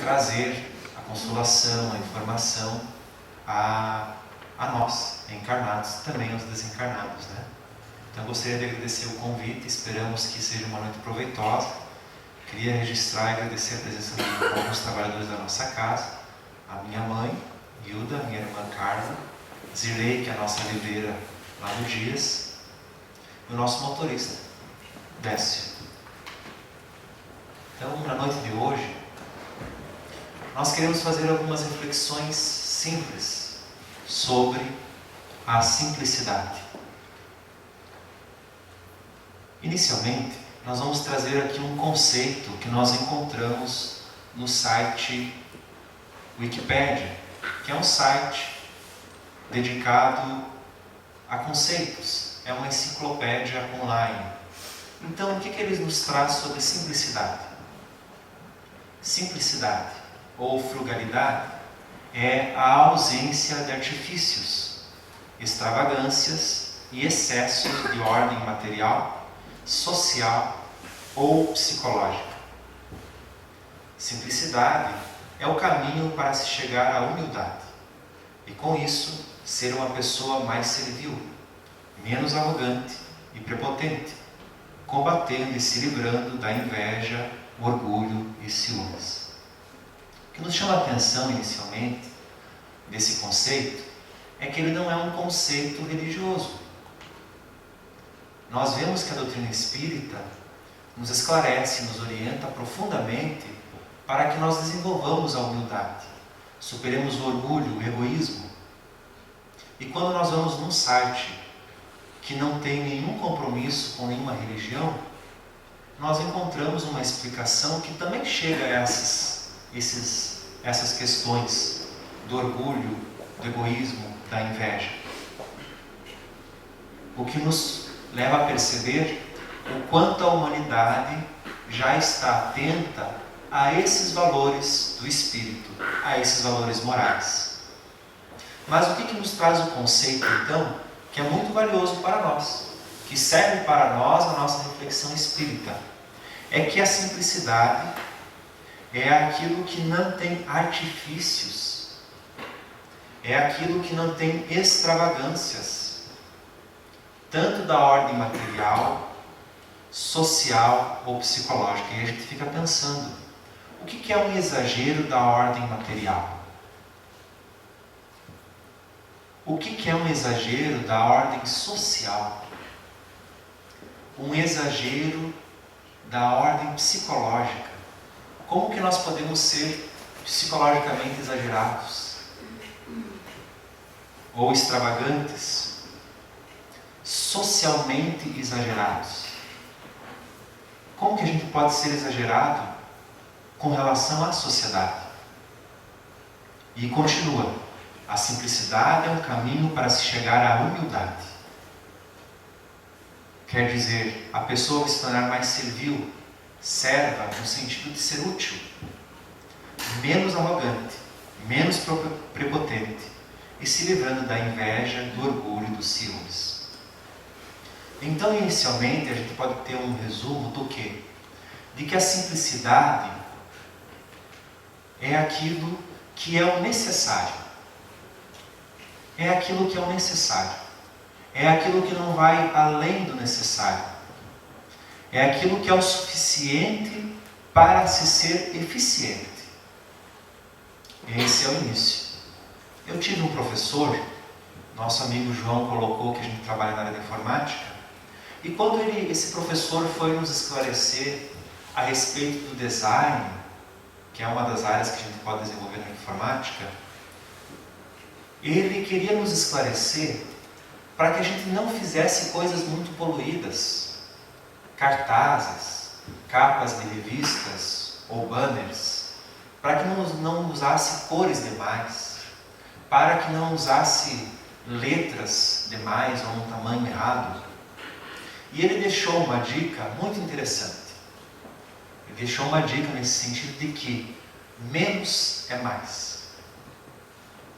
trazer a consolação, a informação a nós, encarnados, também aos desencarnados, né? Então gostaria de agradecer o convite, esperamos que seja uma noite proveitosa. Queria registrar e agradecer a presença de alguns trabalhadores da nossa casa, a minha mãe, Hilda, minha irmã Carla, Zirlei, que é a nossa livreira lá no Dias, e o nosso motorista, Décio. Então, na noite de hoje, nós queremos fazer algumas reflexões simples sobre a simplicidade. Inicialmente, nós vamos trazer aqui um conceito que nós encontramos no site Wikipedia, que é um site dedicado a conceitos, é uma enciclopédia online. Então, o que ele nos traz sobre simplicidade? Simplicidade ou frugalidade é a ausência de artifícios, extravagâncias e excessos de ordem material, social ou psicológica. Simplicidade é o caminho para se chegar à humildade e, com isso, ser uma pessoa mais servil, menos arrogante e prepotente, combatendo e se livrando da inveja, orgulho e ciúmes. O que nos chama a atenção inicialmente desse conceito é que ele não é um conceito religioso. Nós vemos que a doutrina espírita nos esclarece, nos orienta profundamente para que nós desenvolvamos a humildade, superemos o orgulho, o egoísmo. E quando nós vamos num site que não tem nenhum compromisso com nenhuma religião, nós encontramos uma explicação que também chega a essas questões do orgulho, do egoísmo, da inveja. O que nos leva a perceber o quanto a humanidade já está atenta a esses valores do espírito, a esses valores morais. Mas o que nos traz o conceito, então, que é muito valioso para nós, que serve para nós a nossa reflexão espírita, é que a simplicidade é aquilo que não tem artifícios, é aquilo que não tem extravagâncias, tanto da ordem material, social ou psicológica. E a gente fica pensando, o que é um exagero da ordem material? O que é um exagero da ordem social? Um exagero da ordem psicológica? Como que nós podemos ser psicologicamente exagerados? Ou extravagantes? Socialmente exagerados? Como que a gente pode ser exagerado com relação à sociedade? E continua, a simplicidade é um caminho para se chegar à humildade. Quer dizer, a pessoa vai se tornar mais servil, serva no sentido de ser útil, menos arrogante, menos prepotente e se livrando da inveja, do orgulho e dos ciúmes. Então, inicialmente, a gente pode ter um resumo do quê? De que a simplicidade é aquilo que é o necessário. É aquilo que é o necessário. É aquilo que não vai além do necessário. É aquilo que é o suficiente para se ser eficiente. Esse é o início. Eu tive um professor, nosso amigo João colocou que a gente trabalha na área da informática, e quando esse professor foi nos esclarecer a respeito do design, que é uma das áreas que a gente pode desenvolver na informática, ele queria nos esclarecer para que a gente não fizesse coisas muito poluídas, cartazes, capas de revistas ou banners, para que não usasse cores demais, para que não usasse letras demais ou um tamanho errado. E ele deixou uma dica muito interessante. Ele deixou uma dica nesse sentido de que menos é mais.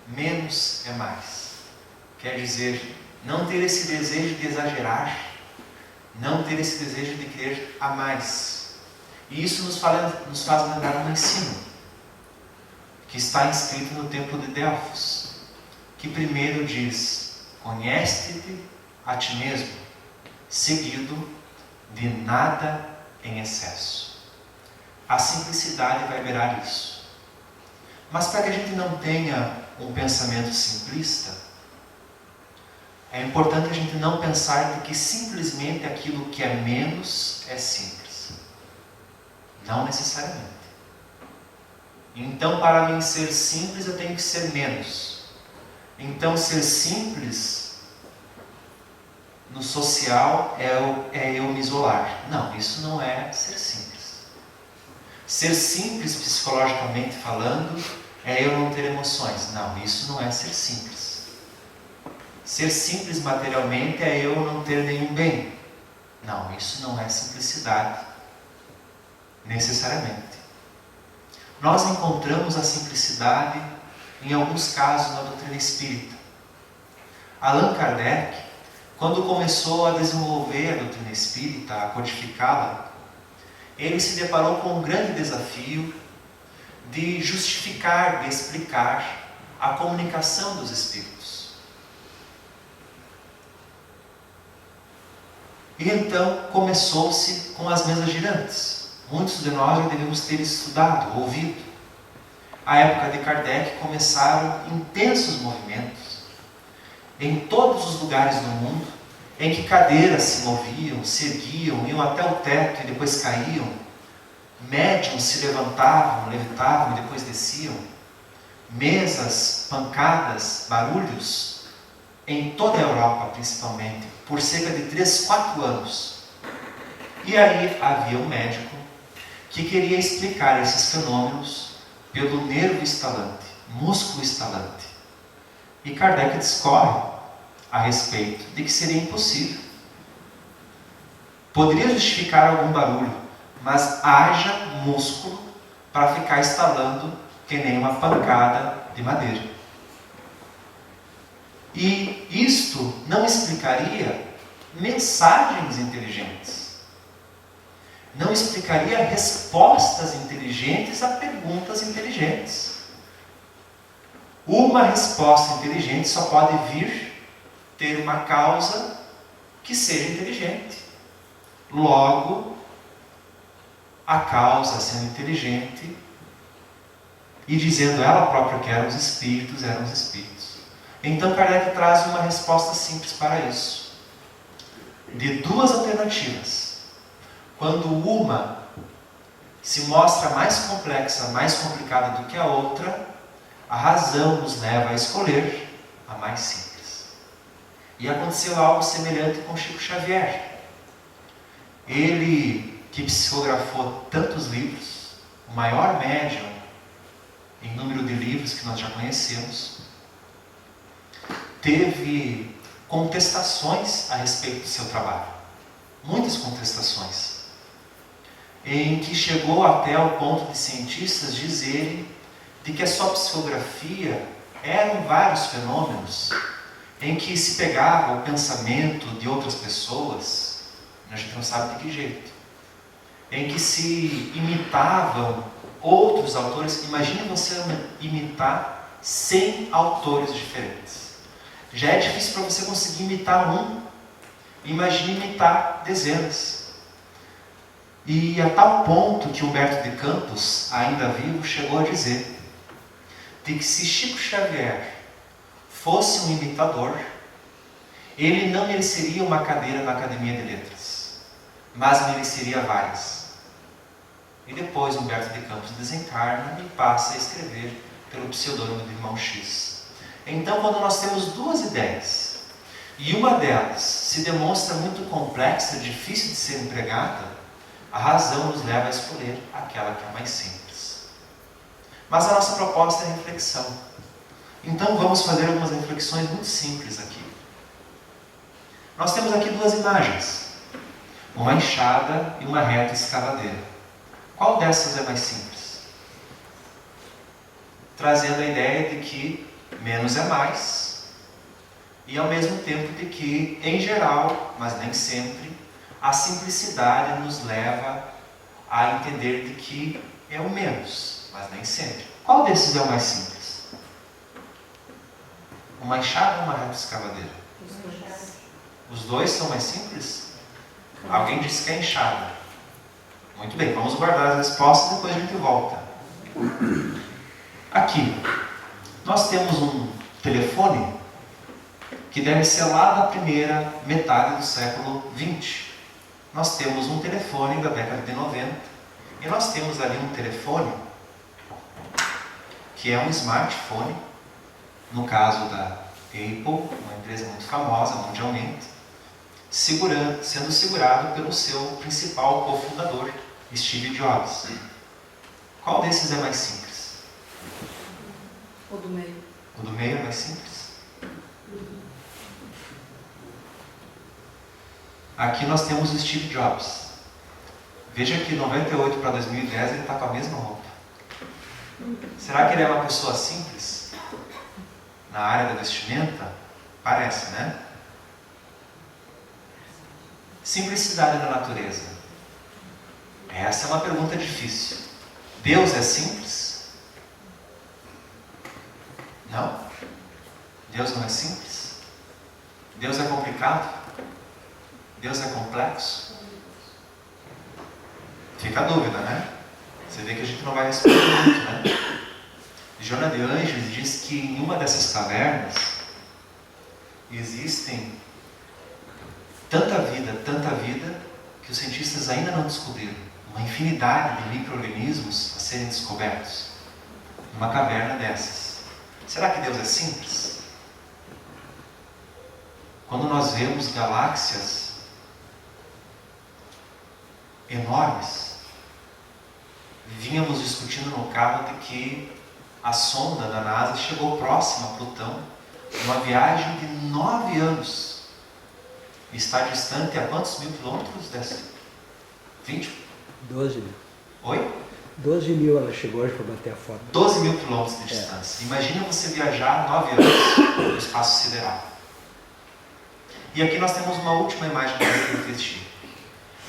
Menos é mais. Quer dizer, não ter esse desejo de exagerar, não ter esse desejo de querer a mais. E isso nos faz lembrar um ensino. que está inscrito no templo de Delfos, que primeiro diz: conhece-te a ti mesmo, seguido de nada em excesso. A simplicidade vai beirar isso. Mas para que a gente não tenha um pensamento simplista, é importante a gente não pensar de que simplesmente aquilo que é menos é simples. Não necessariamente. Então, para mim ser simples, eu tenho que ser menos. Então, ser simples no social é eu me isolar. Não, isso não é ser simples. Ser simples psicologicamente falando é eu não ter emoções. Não, isso não é ser simples. Ser simples materialmente é eu não ter nenhum bem. Não, isso não é simplicidade, necessariamente. Nós encontramos a simplicidade em alguns casos na doutrina espírita. Allan Kardec, quando começou a desenvolver a doutrina espírita, a codificá-la, ele se deparou com um grande desafio de justificar, de explicar a comunicação dos espíritos. E então começou-se com as mesas girantes. Muitos de nós já devemos ter estudado, ouvido. À época de Kardec começaram intensos movimentos em todos os lugares do mundo, em que cadeiras se moviam, se erguiam, iam até o teto e depois caíam. Médiuns se levantavam, levitavam e depois desciam. Mesas, pancadas, barulhos, em toda a Europa principalmente, por cerca de 3, 4 anos. E aí havia um médico que queria explicar esses fenômenos pelo nervo estalante, músculo estalante. E Kardec discorre a respeito de que seria impossível. Poderia justificar algum barulho, mas haja músculo para ficar estalando que nem uma pancada de madeira. E isto não explicaria mensagens inteligentes. Não explicaria respostas inteligentes a perguntas inteligentes. Uma resposta inteligente só pode vir ter uma causa que seja inteligente. Logo, a causa sendo inteligente e dizendo ela própria que eram os espíritos. Então Kardec traz uma resposta simples para isso. De duas alternativas. Quando uma se mostra mais complexa, mais complicada do que a outra, a razão nos leva a escolher a mais simples. E aconteceu algo semelhante com Chico Xavier. Ele, que psicografou tantos livros, o maior médium em número de livros que nós já conhecemos, teve contestações a respeito do seu trabalho. Muitas contestações. Em que chegou até ao ponto de cientistas dizerem de que a sua psicografia eram vários fenômenos em que se pegava o pensamento de outras pessoas, a gente não sabe de que jeito, em que se imitavam outros autores. Imagine você imitar 100 autores diferentes. Já é difícil para você conseguir imitar um. Imagine imitar dezenas. E a tal ponto que Humberto de Campos, ainda vivo, chegou a dizer de que se Chico Xavier fosse um imitador, ele não mereceria uma cadeira na Academia de Letras, mas mereceria várias. E depois Humberto de Campos desencarna e passa a escrever pelo pseudônimo de Irmão X. Então, quando nós temos duas ideias, e uma delas se demonstra muito complexa, difícil de ser empregada, a razão nos leva a escolher aquela que é mais simples. Mas a nossa proposta é reflexão. Então vamos fazer algumas reflexões muito simples aqui. Nós temos aqui duas imagens. Uma enxada e uma reta escavadeira. Qual dessas é mais simples? Trazendo a ideia de que menos é mais, e ao mesmo tempo de que, em geral, mas nem sempre, a simplicidade nos leva a entender de que é o menos. mas nem sempre. Qual desses é o mais simples? Uma enxada ou uma retroescavadeira? Os dois são mais simples? Alguém disse que é enxada. Muito bem, vamos guardar as respostas e depois a gente volta. Aqui, nós temos um telefone que deve ser lá da primeira metade do século XX. Nós temos um telefone da década de 90 e nós temos ali um telefone que é um smartphone, no caso da Apple, uma empresa muito famosa mundialmente, sendo segurado pelo seu principal cofundador, Steve Jobs. Qual desses é mais simples? O do meio. O do meio é mais simples? Aqui nós temos o Steve Jobs. Veja que 98 para 2010 ele está com a mesma roupa. Será que ele é uma pessoa simples? Na área da vestimenta? Parece, né? Simplicidade na natureza. Essa é uma pergunta difícil. Deus é simples? Não? Deus não é simples? Deus é complicado? Deus é complexo? Fica a dúvida, né? Você vê que a gente não vai responder muito, né? Joana de Angelis diz que em uma dessas cavernas existem tanta vida, que os cientistas ainda não descobriram. Uma infinidade de micro-organismos a serem descobertos numa caverna dessas. Será que Deus é simples? Quando nós vemos galáxias enormes, vínhamos discutindo no carro de que a sonda da NASA chegou próxima a Plutão, uma viagem de 9 anos. Está distante a quantos mil quilômetros dessa? 20? 12 mil. Oi? 12 mil ela chegou hoje para bater a foto. 12 mil quilômetros de distância. Imagina você viajar 9 anos no espaço sideral. E aqui nós temos uma última imagem para refletir.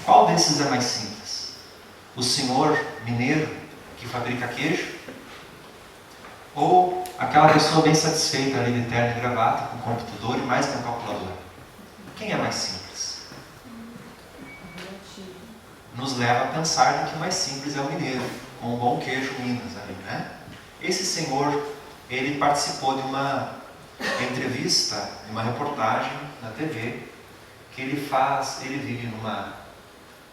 Qual desses é mais simples? O senhor mineiro que fabrica queijo? Ou aquela pessoa bem satisfeita ali de terno e gravata, com computador e mais com calculadora? Quem é mais simples? Nos leva a pensar que o mais simples é o mineiro, com um bom queijo Minas ali, né? Esse senhor, ele participou de uma entrevista, de uma reportagem na TV, que ele vive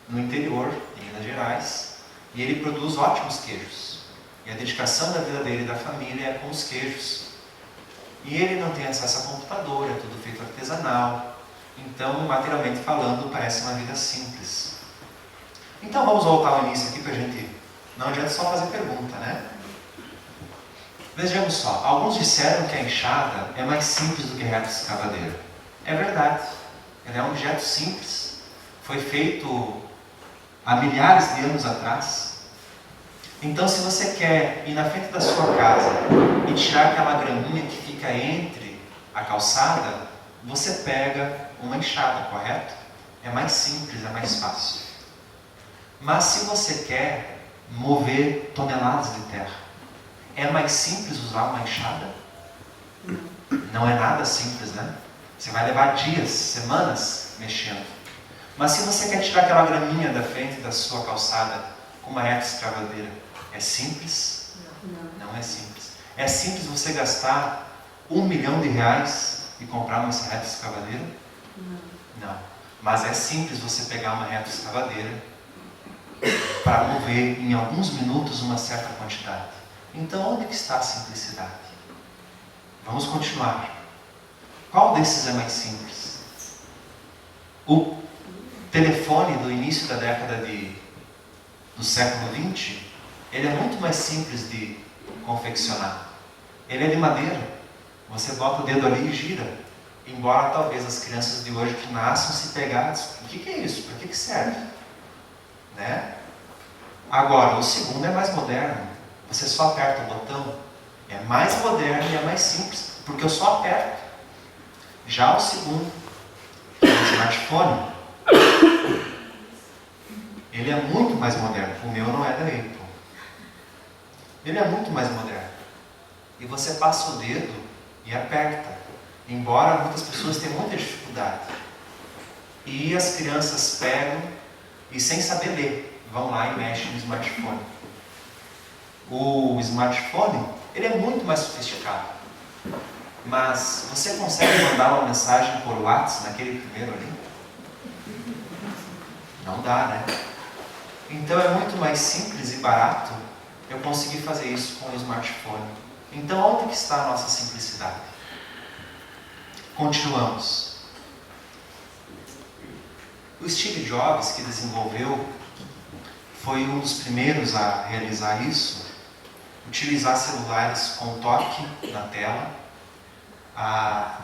no interior, em Minas Gerais, e ele produz ótimos queijos. E a dedicação da vida dele e da família é com os queijos. E ele não tem acesso a computador, é tudo feito artesanal. Então, materialmente falando, parece uma vida simples. Então, vamos voltar ao início aqui para a gente... Não adianta só fazer pergunta, né? Vejamos só. Alguns disseram que a enxada é mais simples do que a retroescavadeira. É verdade. Ela é um objeto simples. Foi feito há milhares de anos atrás. Então, se você quer ir na frente da sua casa e tirar aquela graminha que fica entre a calçada, você pega uma enxada, correto? É mais simples, é mais fácil. Mas se você quer mover toneladas de terra, é mais simples usar uma enxada? Não é nada simples, né? Você vai levar dias, semanas mexendo. Mas se você quer tirar aquela graminha da frente da sua calçada com uma retroescavadeira, é simples? Não é simples. É simples você gastar R$1 milhão e comprar uma retroescavadeira? Não. Mas é simples você pegar uma retroescavadeira para mover em alguns minutos uma certa quantidade. Então, onde que está a simplicidade? Vamos continuar. Qual desses é mais simples? O telefone do início da década do século XX, ele é muito mais simples de confeccionar. Ele é de madeira. Você bota o dedo ali e gira. Embora talvez as crianças de hoje que nasçam se pegassem, o que é isso? Para que serve? Né? Agora, o segundo é mais moderno. Você só aperta o botão. É mais moderno e é mais simples, porque eu só aperto. Já o segundo, que é o smartphone, ele é muito mais moderno. O meu não é da Apple. ele é muito mais moderno. E você passa o dedo e aperta, embora muitas pessoas tenham muita dificuldade. E as crianças pegam e, sem saber ler, vão lá e mexem no smartphone. O smartphone, ele é muito mais sofisticado. Mas você consegue mandar uma mensagem por WhatsApp naquele primeiro ali? Não dá, né? Então é muito mais simples e barato eu conseguir fazer isso com o smartphone. Então onde que está a nossa simplicidade? Continuamos. O Steve Jobs, que desenvolveu, foi um dos primeiros a realizar isso, utilizar celulares com toque na tela.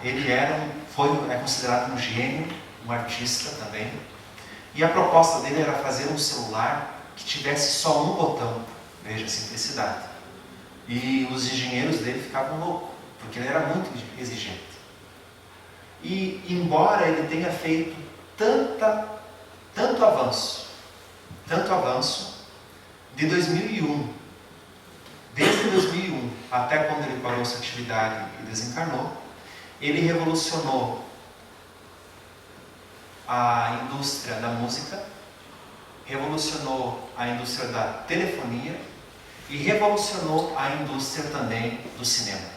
Ele é considerado um gênio, um artista também. E a proposta dele era fazer um celular que tivesse só um botão. Veja a simplicidade. E os engenheiros dele ficavam loucos, porque ele era muito exigente. E embora ele tenha feito tanto avanço, de 2001, desde 2001 até quando ele parou sua atividade e desencarnou, ele revolucionou a indústria da música, revolucionou a indústria da telefonia e revolucionou a indústria também do cinema.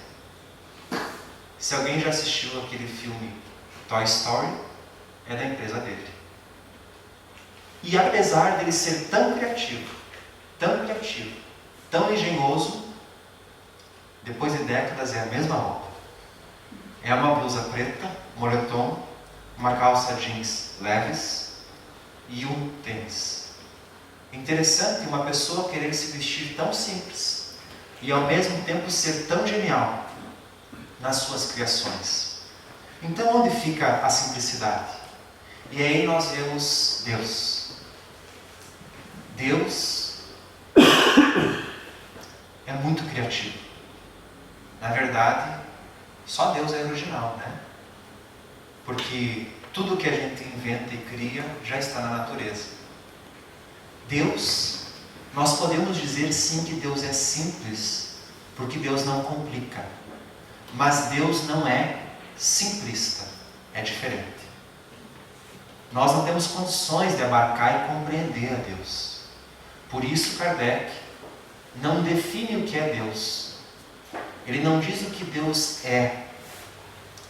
Se alguém já assistiu aquele filme Toy Story, é da empresa dele. E apesar dele ser tão criativo, tão engenhoso, depois de décadas é a mesma roupa. É uma blusa preta, moletom, uma calça jeans leves e um tênis. Interessante uma pessoa querer se vestir tão simples e ao mesmo tempo ser tão genial nas suas criações. Então onde fica a simplicidade? E aí nós vemos Deus. Deus é muito criativo. Na verdade, só Deus é original, né? Porque tudo que a gente inventa e cria já está na natureza. Deus, nós podemos dizer sim que Deus é simples, porque Deus não complica. Mas Deus não é simplista, é diferente. Nós não temos condições de abarcar e compreender a Deus. Por isso Kardec não define o que é Deus. Ele não diz o que Deus é,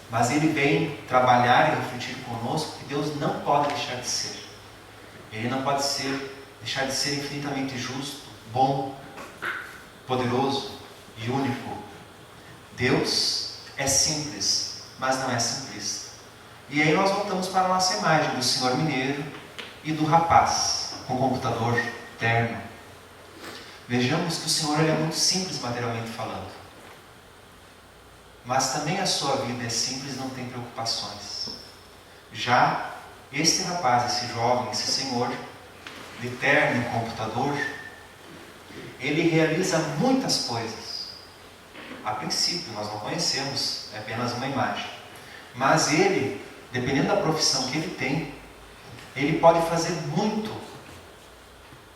mas ele vem trabalhar e refletir conosco que Deus não pode deixar de ser. Ele não pode deixar de ser infinitamente justo, bom, poderoso e único. Deus é simples, mas não é simplista. E aí nós voltamos para a nossa imagem do senhor mineiro e do rapaz com computador terno. Vejamos que o senhor é muito simples materialmente falando. Mas também a sua vida é simples e não tem preocupações. Já este rapaz, esse jovem, esse senhor, de terno e computador, ele realiza muitas coisas. A princípio, nós não conhecemos, é apenas uma imagem. Mas ele, dependendo da profissão que ele tem, ele pode fazer muito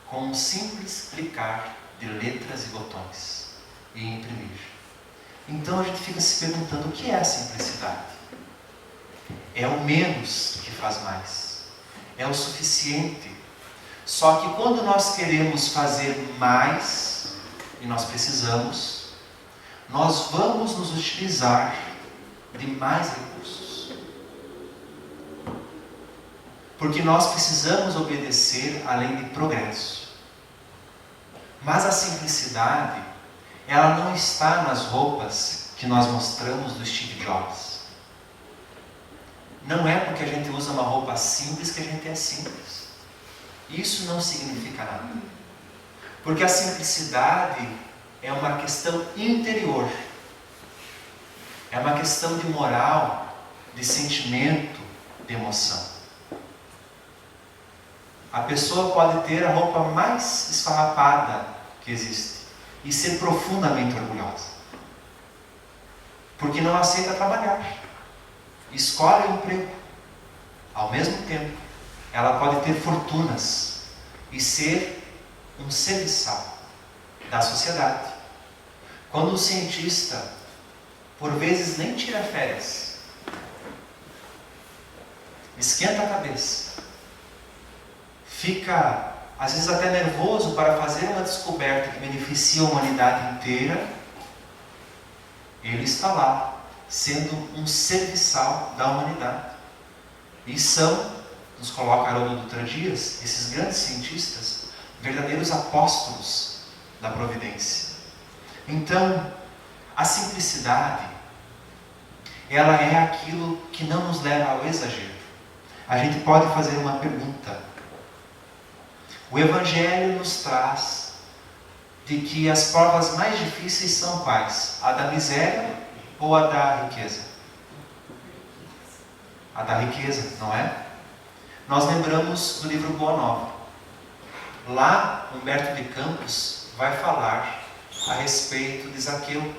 com um simples clicar de letras e botões e imprimir. Então a gente fica se perguntando o que é a simplicidade. É o menos que faz mais. É o suficiente. Só que quando nós queremos fazer mais, e nós precisamos, nós vamos nos utilizar de mais recursos. Porque nós precisamos obedecer à lei de progresso. Mas a simplicidade, ela não está nas roupas que nós mostramos do Steve Jobs. Não é porque a gente usa uma roupa simples que a gente é simples. Isso não significa nada. Porque a simplicidade é uma questão interior. É uma questão de moral, de sentimento, de emoção. A pessoa pode ter a roupa mais esfarrapada que existe e ser profundamente orgulhosa, porque não aceita trabalhar, escolhe o emprego. Ao mesmo tempo, ela pode ter fortunas e ser um serviçal da sociedade, Quando o cientista, por vezes, nem tira férias, esquenta a cabeça, fica, às vezes, até nervoso para fazer uma descoberta que beneficia a humanidade inteira, ele está lá, sendo um serviçal da humanidade. E são, nos coloca Haroldo Dutra Dias, esses grandes cientistas, verdadeiros apóstolos da providência. Então, a simplicidade, ela é aquilo que não nos leva ao exagero. A gente pode fazer uma pergunta. O Evangelho nos traz de que as provas mais difíceis são quais? A da miséria ou a da riqueza? A da riqueza, não é? Nós lembramos do livro Boa Nova. Lá, Humberto de Campos vai falar a respeito de Zaqueu.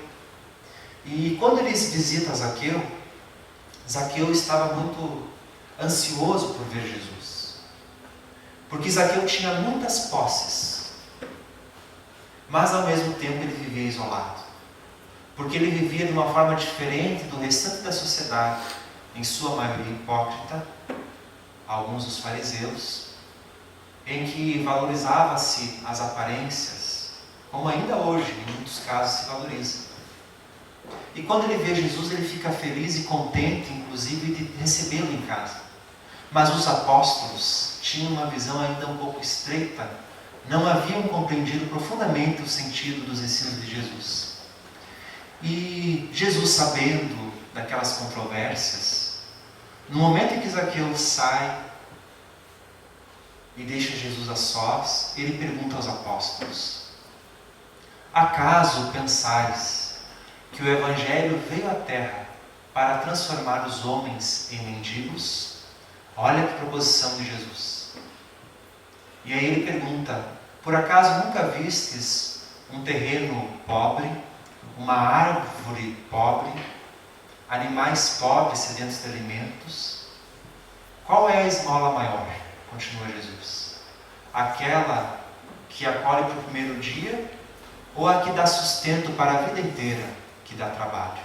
E quando ele visita Zaqueu, Zaqueu estava muito ansioso por ver Jesus. Porque Zaqueu tinha muitas posses, mas ao mesmo tempo ele vivia isolado. Porque ele vivia de uma forma diferente do restante da sociedade, em sua maioria hipócrita, alguns dos fariseus, em que valorizava-se as aparências, como ainda hoje, em muitos casos, se valoriza. E quando ele vê Jesus, ele fica feliz e contente, inclusive, de recebê-lo em casa. Mas os apóstolos tinham uma visão ainda um pouco estreita, não haviam compreendido profundamente o sentido dos ensinos de Jesus. E Jesus, sabendo daquelas controvérsias, no momento em que Zaqueu sai e deixa Jesus a sós, ele pergunta aos apóstolos: acaso pensais que o Evangelho veio à terra para transformar os homens em mendigos? Olha que proposição de Jesus. E aí ele pergunta: por acaso nunca vistes um terreno pobre, uma árvore pobre, animais pobres sedentos de alimentos? Qual é a esmola maior? Continua Jesus. Aquela que acolhe para o primeiro dia, ou a que dá sustento para a vida inteira, que dá trabalho?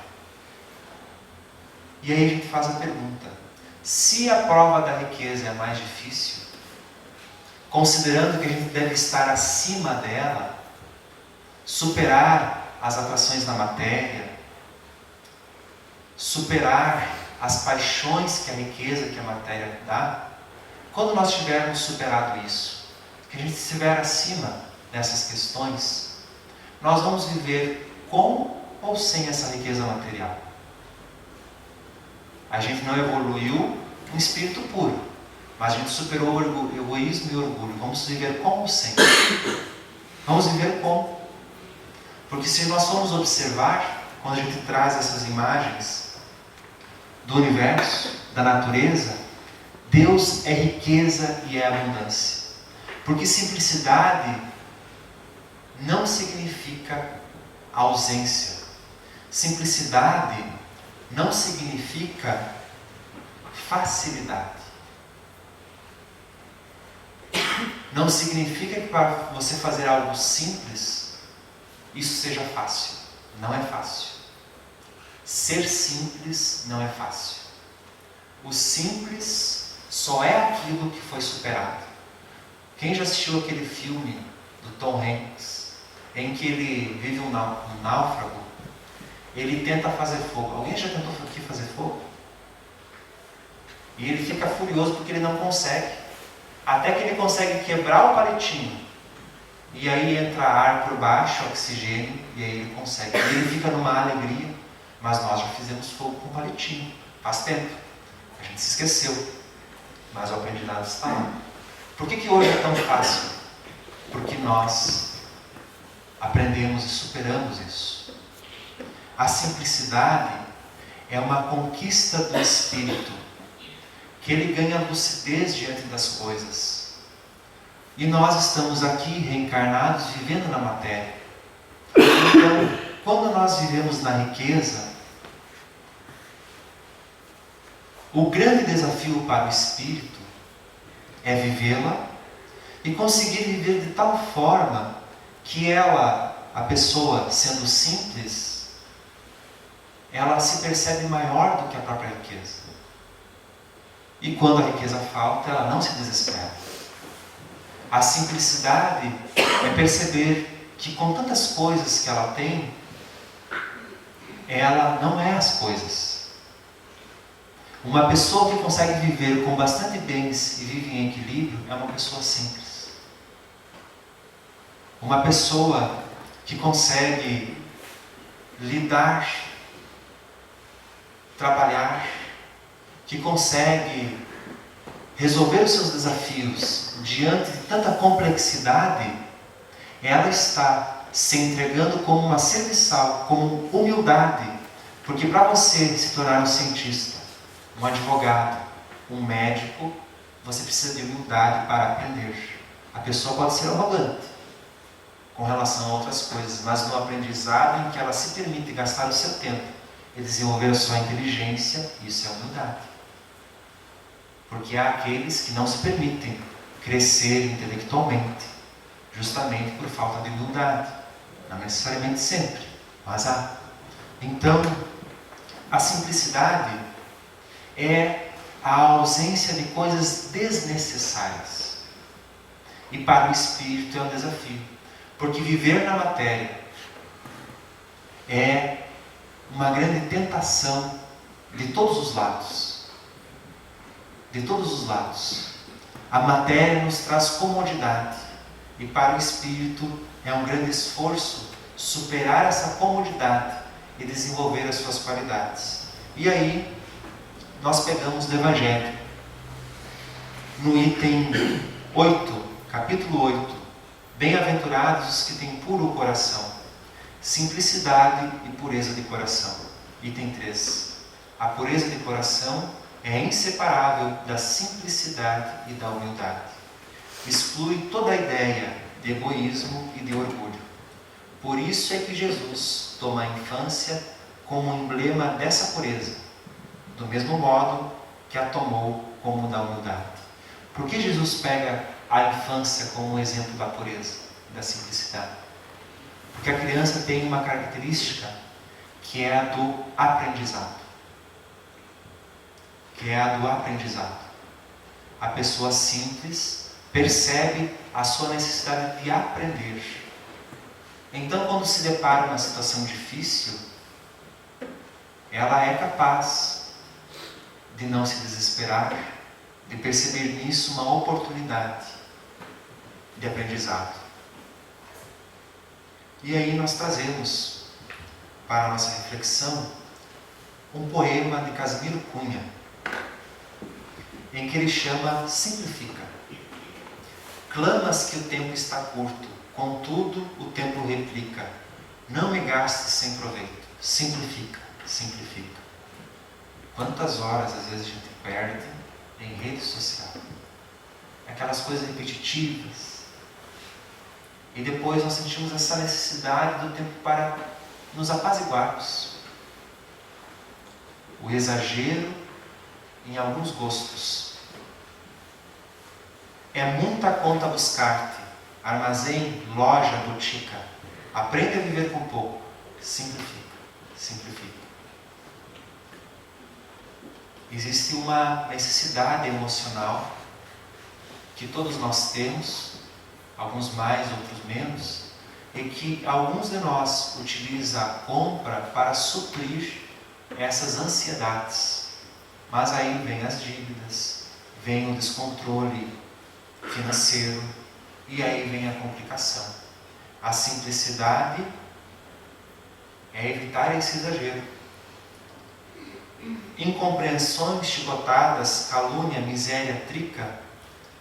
E aí a gente faz a pergunta: se a prova da riqueza é a mais difícil, considerando que a gente deve estar acima dela, superar as atrações da matéria, superar as paixões que a riqueza, que a matéria dá, quando nós tivermos superado isso, que a gente estiver acima dessas questões, nós vamos viver com ou sem essa riqueza material. A gente não evoluiu um espírito puro, mas a gente superou o egoísmo e o orgulho. Vamos viver com ou sem? Vamos viver com. Porque se nós formos observar, quando a gente traz essas imagens do universo, da natureza, Deus é riqueza e é abundância. Porque simplicidade não significa ausência. Simplicidade não significa facilidade. Não significa que para você fazer algo simples, isso seja fácil. Não é fácil. Ser simples não é fácil. O simples só é aquilo que foi superado. Quem já assistiu aquele filme do Tom Hanks, em que ele vive um náufrago, ele tenta fazer fogo. Alguém já tentou aqui fazer fogo? E ele fica furioso porque ele não consegue. Até que ele consegue quebrar o palitinho. E aí entra ar por baixo, oxigênio, e aí ele consegue. E ele fica numa alegria. Mas nós já fizemos fogo com palitinho. Faz tempo. A gente se esqueceu. Mas o aprendizado está lá. Por que hoje é tão fácil? Porque nós aprendemos e superamos isso. A simplicidade é uma conquista do espírito, que ele ganha lucidez diante das coisas. E nós estamos aqui reencarnados, vivendo na matéria. Então, quando nós vivemos na riqueza, o grande desafio para o espírito é vivê-la e conseguir viver de tal forma que ela, a pessoa, sendo simples, ela se percebe maior do que a própria riqueza. E quando a riqueza falta, ela não se desespera. A simplicidade é perceber que com tantas coisas que ela tem, ela não é as coisas. Uma pessoa que consegue viver com bastante bens e vive em equilíbrio é uma pessoa simples. Uma pessoa que consegue lidar, trabalhar, que consegue resolver os seus desafios diante de tanta complexidade, ela está se entregando como uma serviçal, como humildade. Porque para você se tornar um cientista, um advogado, um médico, você precisa de humildade para aprender. A pessoa pode ser arrogante com relação a outras coisas, mas no aprendizado em que ela se permite gastar o seu tempo e desenvolver a sua inteligência, isso é humildade. Porque há aqueles que não se permitem crescer intelectualmente, justamente por falta de humildade. Não necessariamente sempre, mas há. Então, a simplicidade é a ausência de coisas desnecessárias. E para o espírito é um desafio. Porque viver na matéria é uma grande tentação de todos os lados. De todos os lados. A matéria nos traz comodidade. E para o espírito é um grande esforço superar essa comodidade e desenvolver as suas qualidades. E aí, nós pegamos do Evangelho, no item 8, capítulo 8, bem-aventurados os que têm puro coração, simplicidade e pureza de coração. Item 3, a pureza de coração é inseparável da simplicidade e da humildade. Exclui toda a ideia de egoísmo e de orgulho. Por isso é que Jesus toma a infância como emblema dessa pureza, do mesmo modo que a tomou como da humildade. Por que Jesus pega a infância como um exemplo da pureza e da simplicidade? Porque a criança tem uma característica que é a do aprendizado. A pessoa simples percebe a sua necessidade de aprender. Então, quando se depara numa situação difícil, ela é capaz de não se desesperar, de perceber nisso uma oportunidade de aprendizado. E aí nós trazemos para a nossa reflexão um poema de Casimiro Cunha, em que ele chama Simplifica. Clamas que o tempo está curto, contudo o tempo replica. Não me gastes sem proveito. Simplifica, simplifica. Quantas horas às vezes a gente perde em rede social? Aquelas coisas repetitivas. E depois nós sentimos essa necessidade do tempo para nos apaziguarmos. O exagero em alguns gostos. É muita conta buscar-te. Armazém, loja, botica. Aprende a viver com pouco. Simplifica, simplifica. Existe uma necessidade emocional que todos nós temos, alguns mais, outros menos, e que alguns de nós utilizam a compra para suprir essas ansiedades. Mas aí vem as dívidas, vem o descontrole financeiro, e aí vem a complicação. A simplicidade é evitar esse exagero. Incompreensões, chicotadas, calúnia, miséria, trica.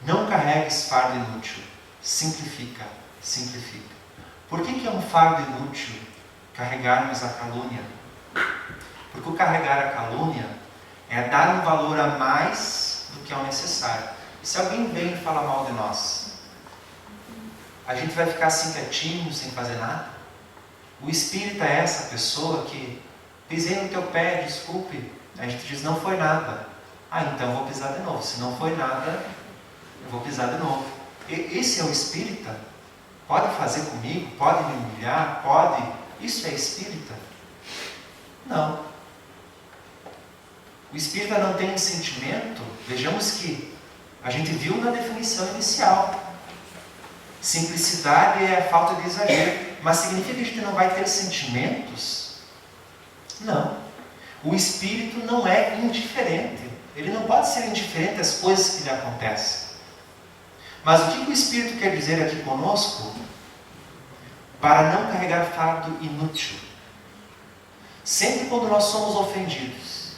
Não carregues fardo inútil. Simplifica, simplifica. Por que é um fardo inútil carregarmos a calúnia? Porque o carregar a calúnia é dar um valor a mais do que é o necessário. Se alguém vem e fala mal de nós, a gente vai ficar assim quietinho, sem fazer nada? O espírita é essa pessoa que pisei no teu pé, desculpe. A gente diz, não foi nada. Ah, então eu vou pisar de novo. Se não foi nada, eu vou pisar de novo. Esse é o espírita. Pode fazer comigo? Pode me humilhar? Pode? Isso é espírita? Não. O espírita não tem um sentimento. Vejamos que a gente viu na definição inicial. Simplicidade é a falta de exagero. Mas significa que a gente não vai ter sentimentos? Não. O espírito não é indiferente. Ele não pode ser indiferente às coisas que lhe acontecem. Mas o que o espírito quer dizer aqui conosco? Para não carregar fardo inútil. Sempre quando nós somos ofendidos,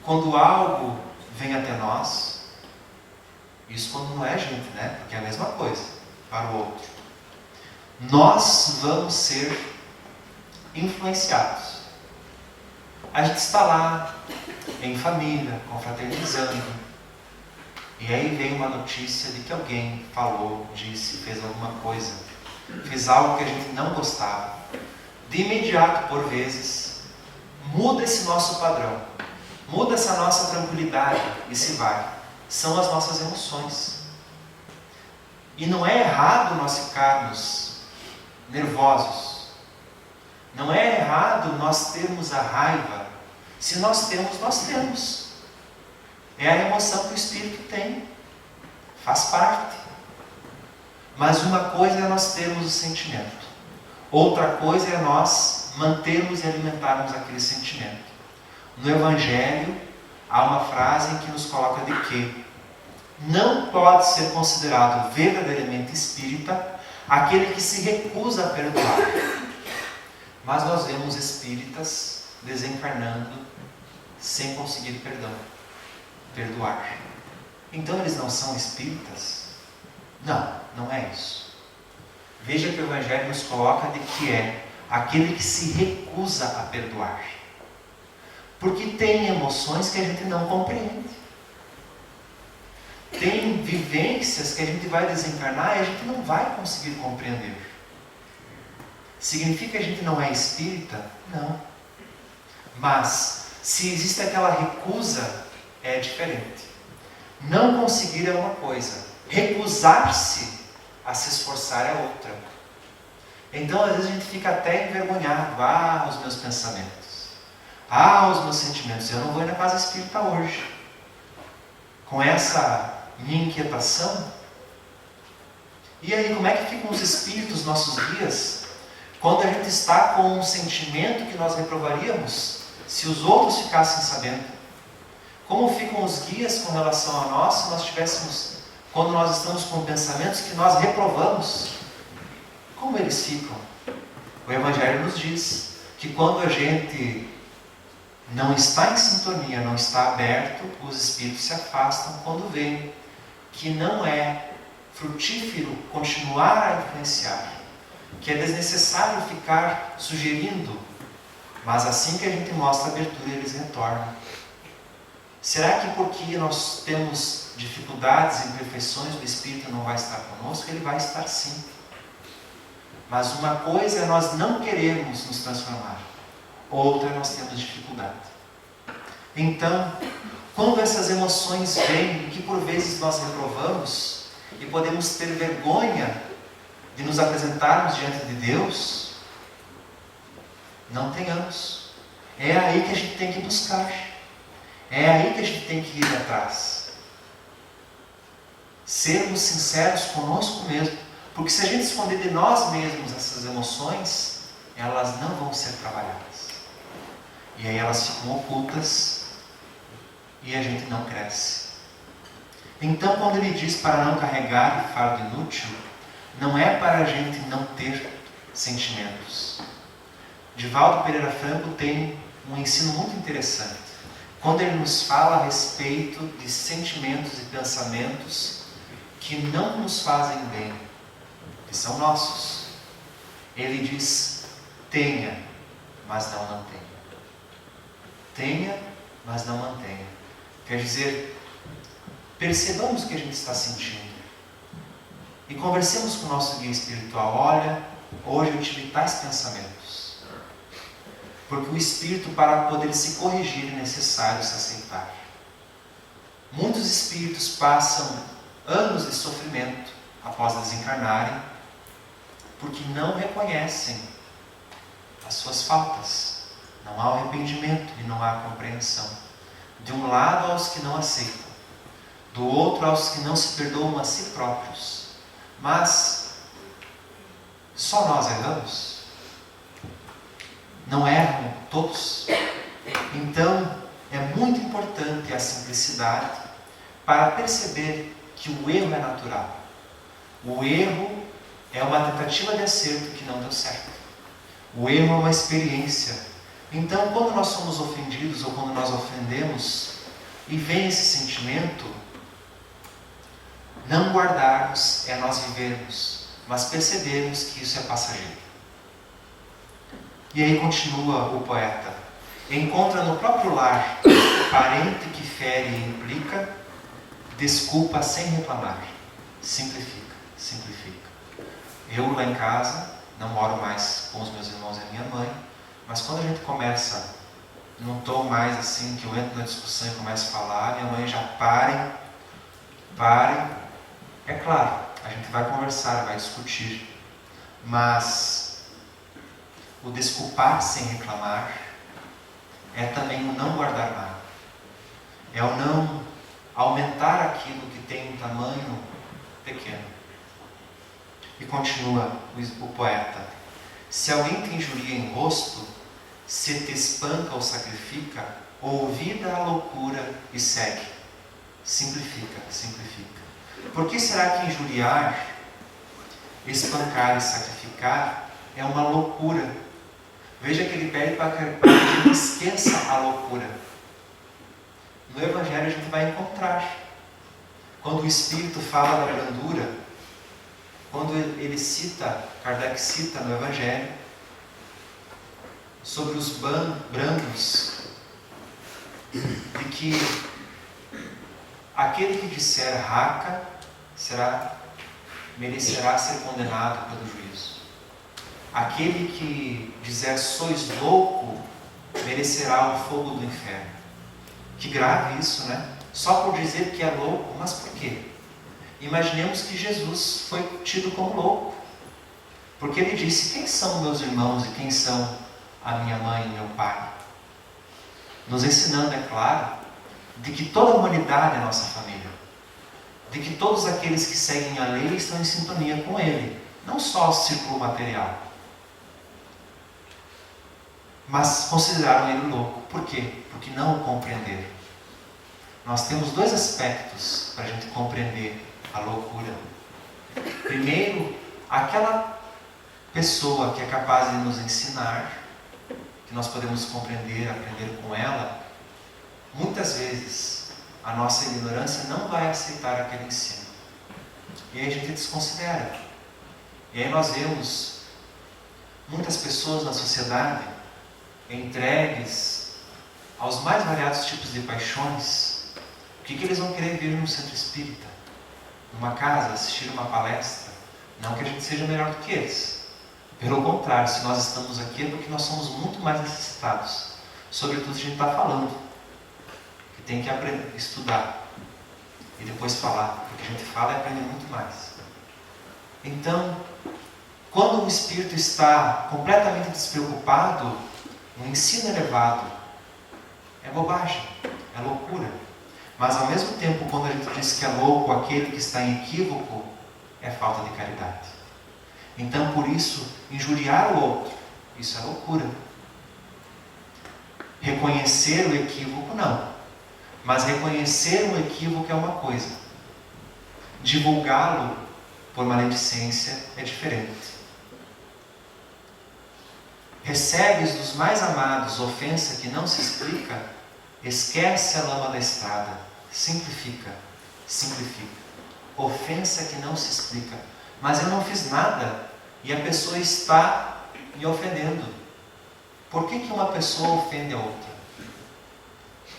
quando algo vem até nós, isso quando não é gente, né? Porque é a mesma coisa para o outro. Nós vamos ser influenciados. A gente está lá, em família, confraternizando, e aí vem uma notícia de que alguém falou, disse, fez alguma coisa, fez algo que a gente não gostava. De imediato, por vezes, muda esse nosso padrão, muda essa nossa tranquilidade e se vai. São as nossas emoções. E não é errado nós ficarmos nervosos. Não é errado nós termos a raiva. Se nós temos, nós temos. É a emoção que o Espírito tem. Faz parte. Mas uma coisa é nós termos o sentimento. Outra coisa é nós mantermos e alimentarmos aquele sentimento. No Evangelho, há uma frase que nos coloca de que não pode ser considerado verdadeiramente espírita aquele que se recusa a perdoar. Mas nós vemos espíritas desencarnando sem conseguir perdoar. Então eles não são espíritas? Não, não é isso. Veja que o Evangelho nos coloca de que é aquele que se recusa a perdoar. Porque tem emoções que a gente não compreende. Tem vivências que a gente vai desencarnar e a gente não vai conseguir compreender. Significa que a gente não é espírita? Não. Mas, se existe aquela recusa, é diferente. Não conseguir é uma coisa. Recusar-se a se esforçar é outra. Então, às vezes a gente fica até envergonhado. Ah, os meus pensamentos. Ah, os meus sentimentos. Eu não vou ir na casa espírita hoje. Com essa minha inquietação. E aí, como é que ficam os espíritos nossos guias? Quando a gente está com um sentimento que nós reprovaríamos, se os outros ficassem sabendo. Como ficam os guias com relação a nós, se nós tivéssemos, quando nós estamos com pensamentos que nós reprovamos? Como eles ficam? O Evangelho nos diz que quando a gente não está em sintonia, não está aberto, os espíritos se afastam quando veem que não é frutífero continuar a influenciar, que é desnecessário ficar sugerindo, mas assim que a gente mostra a abertura, eles retornam. Será que porque nós temos dificuldades, imperfeições, o Espírito não vai estar conosco? Ele vai estar sim. Mas uma coisa é nós não queremos nos transformar, outra é nós temos dificuldade. Então, quando essas emoções vêm, que por vezes nós reprovamos, e podemos ter vergonha de nos apresentarmos diante de Deus, não tenhamos. É aí que a gente tem que buscar. É aí que a gente tem que ir atrás. Sermos sinceros conosco mesmo. Porque se a gente esconder de nós mesmos essas emoções, elas não vão ser trabalhadas. E aí elas ficam ocultas e a gente não cresce. Então, quando ele diz para não carregar fardo inútil, não é para a gente não ter sentimentos. Divaldo Pereira Franco tem um ensino muito interessante. Quando ele nos fala a respeito de sentimentos e pensamentos que não nos fazem bem, que são nossos. Ele diz, tenha, mas não mantenha. Tenha, mas não mantenha. Quer dizer, percebamos o que a gente está sentindo. E conversemos com o nosso guia espiritual. Olha, hoje eu tive tais pensamentos. Porque o espírito, para poder se corrigir, é necessário se aceitar. Muitos espíritos passam anos de sofrimento após desencarnarem, porque não reconhecem as suas faltas. Não há o arrependimento e não há a compreensão. De um lado, aos que não aceitam. Do outro, aos que não se perdoam a si próprios. Mas só nós erramos? Não erram todos? Então, é muito importante a simplicidade para perceber que o erro é natural. O erro é uma tentativa de acerto que não deu certo. O erro é uma experiência. Então, quando nós somos ofendidos ou quando nós ofendemos e vem esse sentimento, não guardarmos é nós vivermos, mas percebermos que isso é passageiro. E aí continua o poeta. Encontra no próprio lar parente que fere e implica, desculpa sem reclamar. Simplifica, simplifica. Eu lá em casa, não moro mais com os meus irmãos e a minha mãe, mas quando a gente começa, não estou mais assim, que eu entro na discussão e começo a falar, minha mãe já parem. É claro, a gente vai conversar, vai discutir, mas o desculpar sem reclamar é também o não guardar nada. É o não aumentar aquilo que tem um tamanho pequeno. E continua o poeta. Se alguém te injuria em rosto, se te espanca ou sacrifica, ouvida a loucura e segue. Simplifica, simplifica. Por que será que injuriar, espancar e sacrificar é uma loucura? Veja que ele pede para que a gente esqueça a loucura. No Evangelho a gente vai encontrar. Quando o Espírito fala da brandura, quando ele cita, Kardec cita no Evangelho, sobre os brandos, de que aquele que disser raca merecerá ser condenado pelo juízo. Aquele que dizer sois louco merecerá o fogo do inferno. Que grave isso, né? Só por dizer que é louco, mas por quê? Imaginemos que Jesus foi tido como louco, porque ele disse: quem são meus irmãos e quem são a minha mãe e meu pai? Nos ensinando, é claro, de que toda a humanidade é nossa família, de que todos aqueles que seguem a lei estão em sintonia com ele, não só o círculo material. Mas consideraram ele louco. Por quê? Porque não o compreenderam. Nós temos dois aspectos para a gente compreender a loucura. Primeiro, aquela pessoa que é capaz de nos ensinar, que nós podemos compreender, aprender com ela. Muitas vezes a nossa ignorância não vai aceitar aquele ensino. E aí a gente desconsidera. E aí nós vemos muitas pessoas na sociedade entregues aos mais variados tipos de paixões. O que eles vão querer vir num centro espírita? Numa casa, assistir uma palestra? Não que a gente seja melhor do que eles. Pelo contrário, se nós estamos aqui é porque nós somos muito mais necessitados. Sobretudo se a gente está falando. Que tem que aprender, estudar. E depois falar. Porque a gente fala e aprende muito mais. Então, quando o espírito está completamente despreocupado, o ensino elevado é bobagem, é loucura. Mas ao mesmo tempo, quando a gente diz que é louco aquele que está em equívoco, é falta de caridade. Então, por isso, injuriar o outro, isso é loucura. Reconhecer o equívoco, não. Mas reconhecer o equívoco é uma coisa. Divulgá-lo por maledicência é diferente. Recebes dos mais amados ofensa que não se explica, esquece a lama da estrada, simplifica, simplifica. Ofensa que não se explica. Mas eu não fiz nada e a pessoa está me ofendendo. Por que uma pessoa ofende a outra?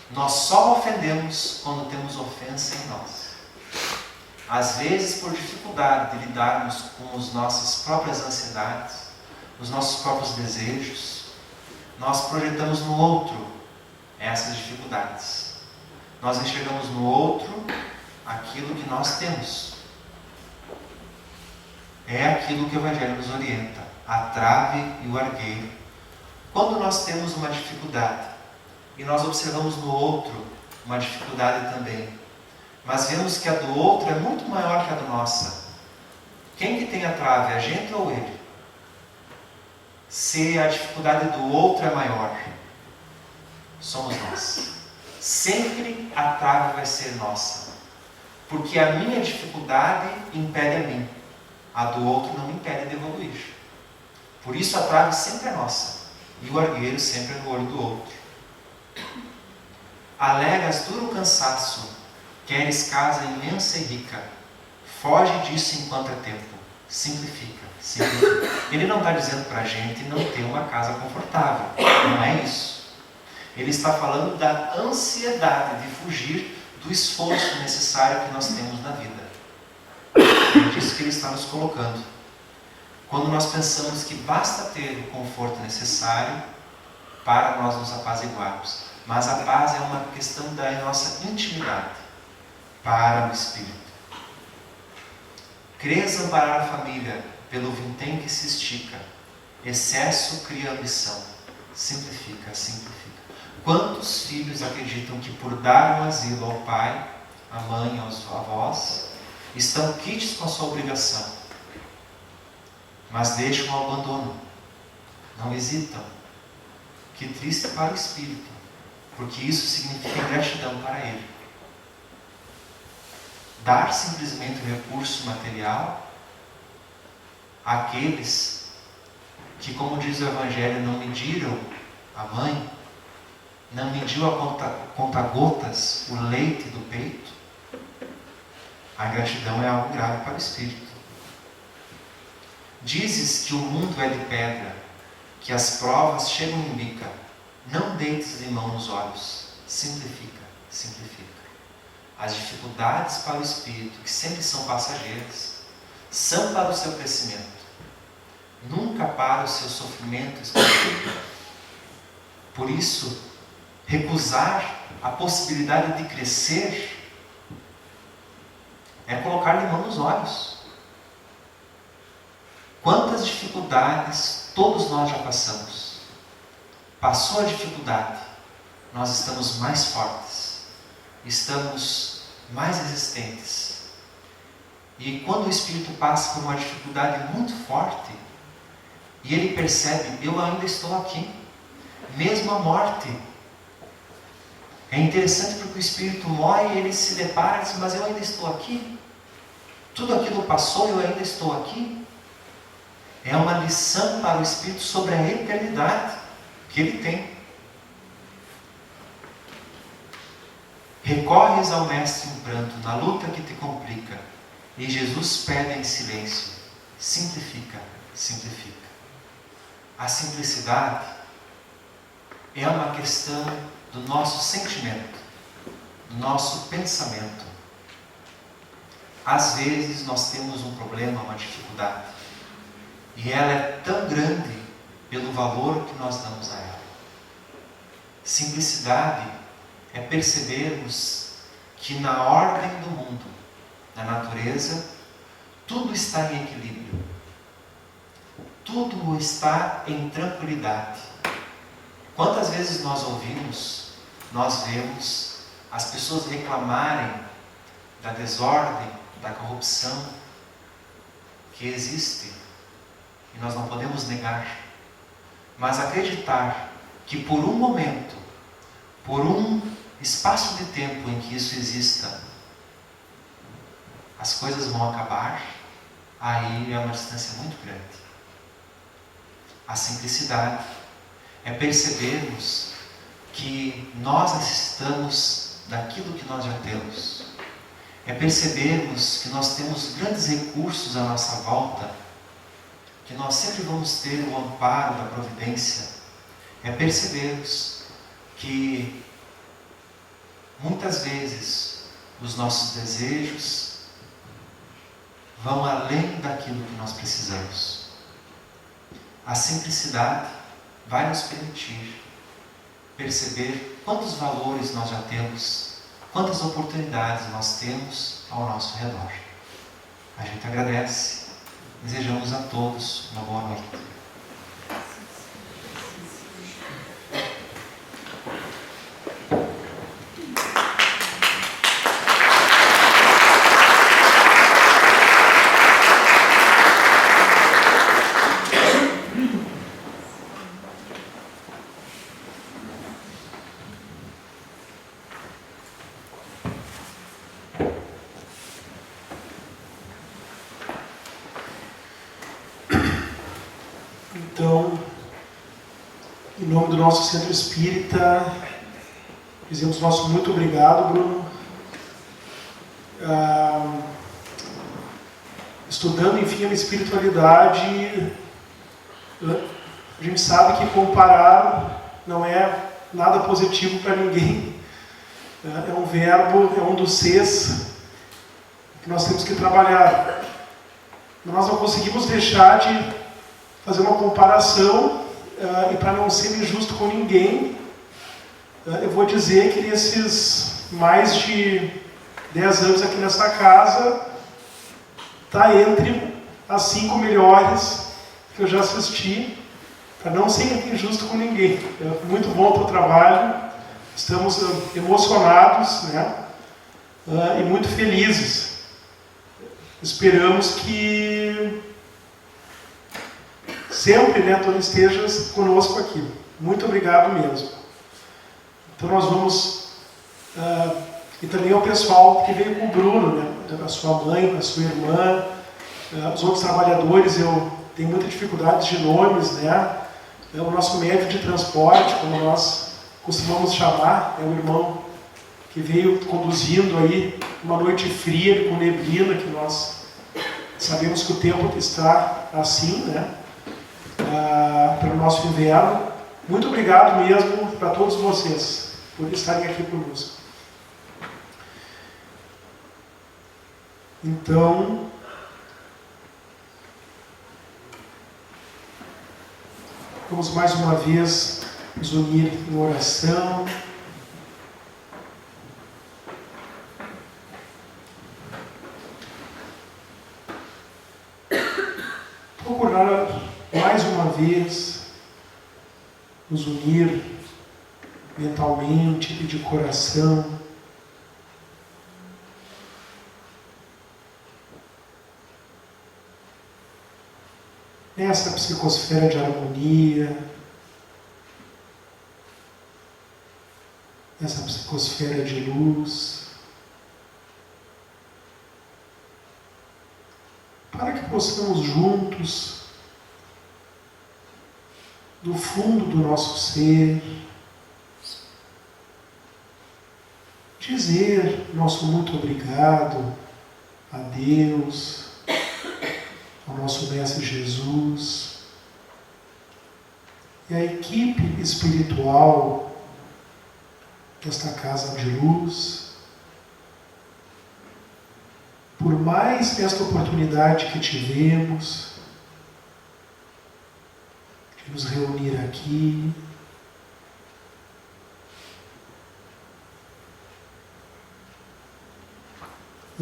Nós só ofendemos quando temos ofensa em nós. Às vezes por dificuldade de lidarmos com as nossas próprias ansiedades, os nossos próprios desejos, nós projetamos no outro essas dificuldades. Nós enxergamos no outro aquilo que nós temos. É aquilo que o Evangelho nos orienta, a trave e o argueiro. Quando nós temos uma dificuldade, e nós observamos no outro uma dificuldade também, mas vemos que a do outro é muito maior que a da nossa, quem que tem a trave, a gente ou ele? Se a dificuldade do outro é maior, somos nós. Sempre a trave vai ser nossa, porque a minha dificuldade impede a mim, a do outro não me impede de evoluir. Por isso a trave sempre é nossa, e o argueiro sempre é no olho do outro. Alegas duro cansaço, queres casa imensa e rica, foge disso enquanto é tempo, simplifica, simplifica. Ele não está dizendo para a gente não ter uma casa confortável, não é isso. Ele está falando da ansiedade de fugir do esforço necessário que nós temos na vida. É disso que ele está nos colocando. Quando nós pensamos que basta ter o conforto necessário para nós nos apaziguarmos. Mas a paz é uma questão da nossa intimidade para o Espírito. Crês amparar a família pelo vintém que se estica. Excesso cria ambição. Simplifica, simplifica. Quantos filhos acreditam que por dar um asilo ao pai, à mãe, aos avós, estão quites com a sua obrigação, mas deixam o abandono, não hesitam? Que triste para o espírito, porque isso significa ingratidão para ele. Dar simplesmente o recurso material àqueles que, como diz o Evangelho, não mediram a mãe, não mediu a conta-gotas o leite do peito, a ingratidão é algo grave para o espírito. Dizes que o mundo é de pedra, que as provas chegam em bica, não deites limão nos olhos, simplifica, simplifica. As dificuldades para o espírito, que sempre são passageiras, são para o seu crescimento, nunca para o seu sofrimento espiritual. Por isso, recusar a possibilidade de crescer é colocar limão nos olhos. Quantas dificuldades todos nós já passamos. Passou a dificuldade, nós estamos mais fortes, estamos mais resistentes. E quando o espírito passa por uma dificuldade muito forte, e ele percebe, eu ainda estou aqui, mesmo a morte. É interessante porque o espírito morre e ele se depara e diz, mas eu ainda estou aqui? Tudo aquilo passou e eu ainda estou aqui? É uma lição para o espírito sobre a eternidade que ele tem. Recorres ao mestre em pranto, na luta que te complica, e Jesus pede em silêncio, simplifica, simplifica. A simplicidade é uma questão do nosso sentimento, do nosso pensamento. Às vezes nós temos um problema, uma dificuldade, e ela é tão grande pelo valor que nós damos a ela. Simplicidade é percebermos que na ordem do mundo, na natureza, tudo está em equilíbrio, tudo está em tranquilidade. Quantas vezes nós ouvimos, nós vemos as pessoas reclamarem da desordem, da corrupção que existe, e nós não podemos negar, mas acreditar que por um momento, por um espaço de tempo em que isso exista, as coisas vão acabar, aí é uma distância muito grande. A simplicidade é percebermos que nós necessitamos daquilo que nós já temos. É percebermos que nós temos grandes recursos à nossa volta, que nós sempre vamos ter o amparo da providência. É percebermos que muitas vezes os nossos desejos vão além daquilo que nós precisamos. A simplicidade vai nos permitir perceber quantos valores nós já temos, quantas oportunidades nós temos ao nosso redor. A gente agradece Desejamos a todos uma boa noite. Então, em nome do nosso Centro Espírita, dizemos nosso muito obrigado, Bruno. Estudando, enfim, a espiritualidade, a gente sabe que comparar não é nada positivo para ninguém. É um verbo, é um dos Cs que nós temos que trabalhar. Nós não conseguimos deixar de fazer uma comparação, e para não ser injusto com ninguém, eu vou dizer que nesses mais de 10 anos aqui nessa casa, está entre as 5 melhores que eu já assisti, para não ser injusto com ninguém. É muito bom o teu trabalho, estamos emocionados, né? E muito felizes. Esperamos que sempre, né, tu estejas conosco aqui. Muito obrigado mesmo. Então nós vamos, e também ao pessoal que veio com o Bruno, né, a sua mãe, a sua irmã, os outros trabalhadores, eu tenho muita dificuldade de nomes, né, o nosso médio de transporte, como nós costumamos chamar, é o irmão que veio conduzindo aí uma noite fria com neblina, que nós sabemos que o tempo está assim, né, para o nosso inverno. Muito obrigado mesmo para todos vocês por estarem aqui conosco. Então, vamos mais uma vez nos unir em oração. Procurar mais uma vez nos unir mentalmente e de coração. Nessa psicosfera de harmonia, nessa psicosfera de luz, para que possamos juntos, do fundo do nosso ser, dizer nosso muito obrigado a Deus, ao nosso Mestre Jesus e à equipe espiritual desta Casa de Luz, por mais esta oportunidade que tivemos de nos reunir aqui,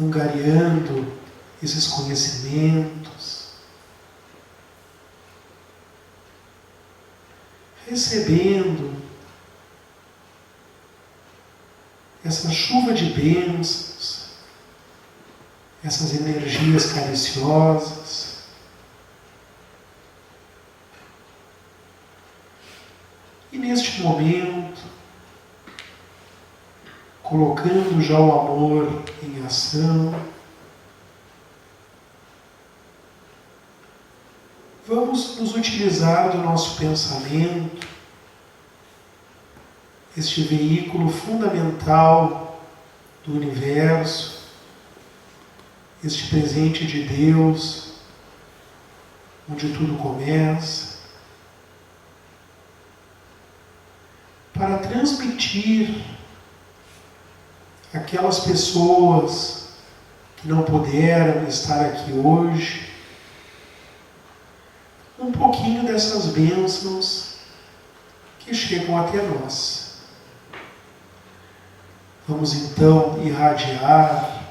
angariando esses conhecimentos, recebendo essa chuva de bênçãos, essas energias cariciosas, e neste momento, colocando já o amor em ação, vamos nos utilizar do nosso pensamento, este veículo fundamental do universo, este presente de Deus, onde tudo começa, para transmitir aquelas pessoas que não puderam estar aqui hoje um pouquinho dessas bênçãos que chegam até nós. Vamos então irradiar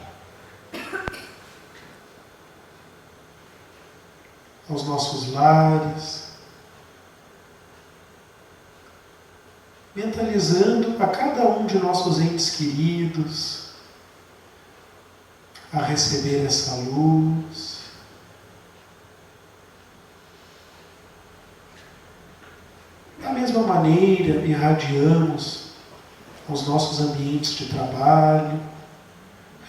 aos nossos lares, mentalizando a cada um de nossos entes queridos a receber essa luz. Da mesma maneira, irradiamos aos nossos ambientes de trabalho,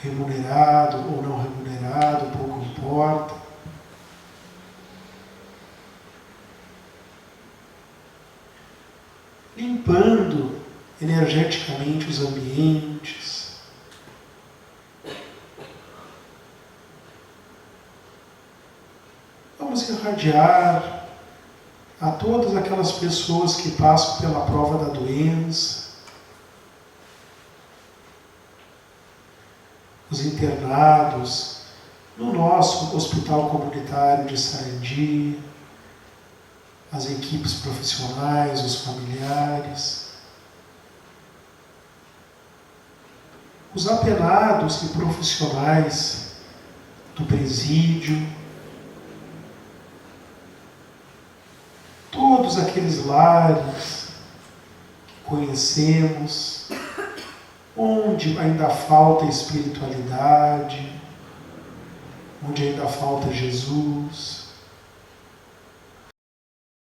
remunerado ou não remunerado, pouco importa. Limpando energeticamente os ambientes. Vamos irradiar a todas aquelas pessoas que passam pela prova da doença, os internados no nosso hospital comunitário de Sarandi, as equipes profissionais, os familiares, os apenados e profissionais do presídio, todos aqueles lares que conhecemos, onde ainda falta espiritualidade, onde ainda falta Jesus.